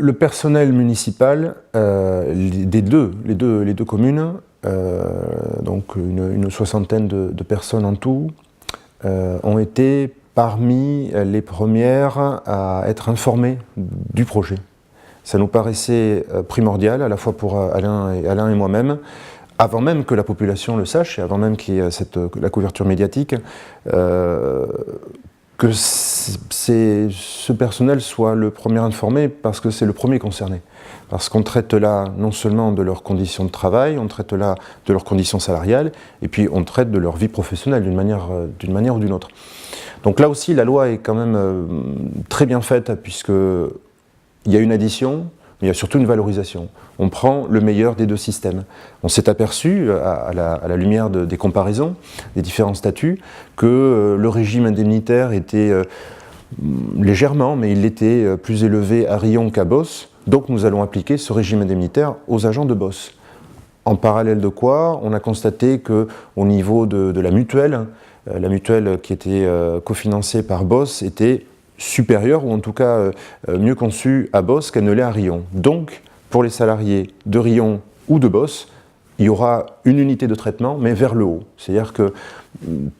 Le personnel municipal les deux communes, donc une soixantaine de personnes en tout, ont été parmi les premières à être informées du projet. Ça nous paraissait primordial, à la fois pour Alain et moi-même, avant même que la population le sache, et avant même qu'il y ait la couverture médiatique, que ce personnel soit le premier informé, parce que c'est le premier concerné. Parce qu'on traite là non seulement de leurs conditions de travail, on traite là de leurs conditions salariales, et puis on traite de leur vie professionnelle d'une manière ou d'une autre. Donc là aussi, la loi est quand même très bien faite, puisqu'il y a une addition, mais il y a surtout une valorisation. On prend le meilleur des deux systèmes. On s'est aperçu, à la lumière des comparaisons, des différents statuts, que le régime indemnitaire était légèrement, mais il était plus élevé à Riom qu'à Boss. Donc nous allons appliquer ce régime indemnitaire aux agents de Boss. En parallèle de quoi, on a constaté qu'au niveau de la mutuelle qui était cofinancée par Boss était supérieure, ou en tout cas mieux conçue à Boss qu'elle ne l'est à Riom. Donc, pour les salariés de Riom ou de Boss, il y aura une unité de traitement, mais vers le haut. C'est-à-dire que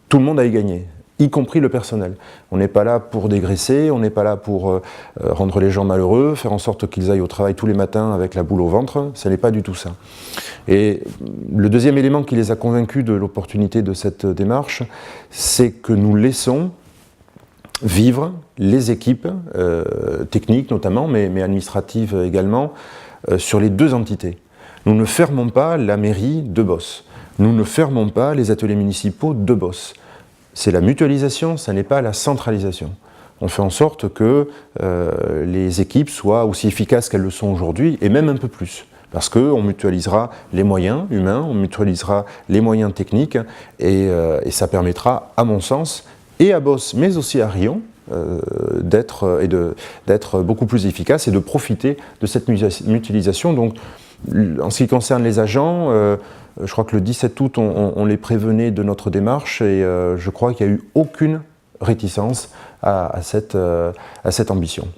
tout le monde a y gagné, y compris le personnel. On n'est pas là pour dégraisser, on n'est pas là pour rendre les gens malheureux, faire en sorte qu'ils aillent au travail tous les matins avec la boule au ventre, ce n'est pas du tout ça. Et le deuxième élément qui les a convaincus de l'opportunité de cette démarche, c'est que nous laissons vivre les équipes techniques notamment, mais administratives également, sur les deux entités. Nous ne fermons pas la mairie de Boss. Nous ne fermons pas les ateliers municipaux de Boss. C'est la mutualisation, ça n'est pas la centralisation. On fait en sorte que les équipes soient aussi efficaces qu'elles le sont aujourd'hui, et même un peu plus. Parce qu'on mutualisera les moyens humains, on mutualisera les moyens techniques, et ça permettra, à mon sens, et à Boss, mais aussi à Riom, d'être beaucoup plus efficace et de profiter de cette mutualisation. Donc, en ce qui concerne les agents, je crois que le 17 août, on les prévenait de notre démarche, et je crois qu'il n'y a eu aucune réticence à cette ambition.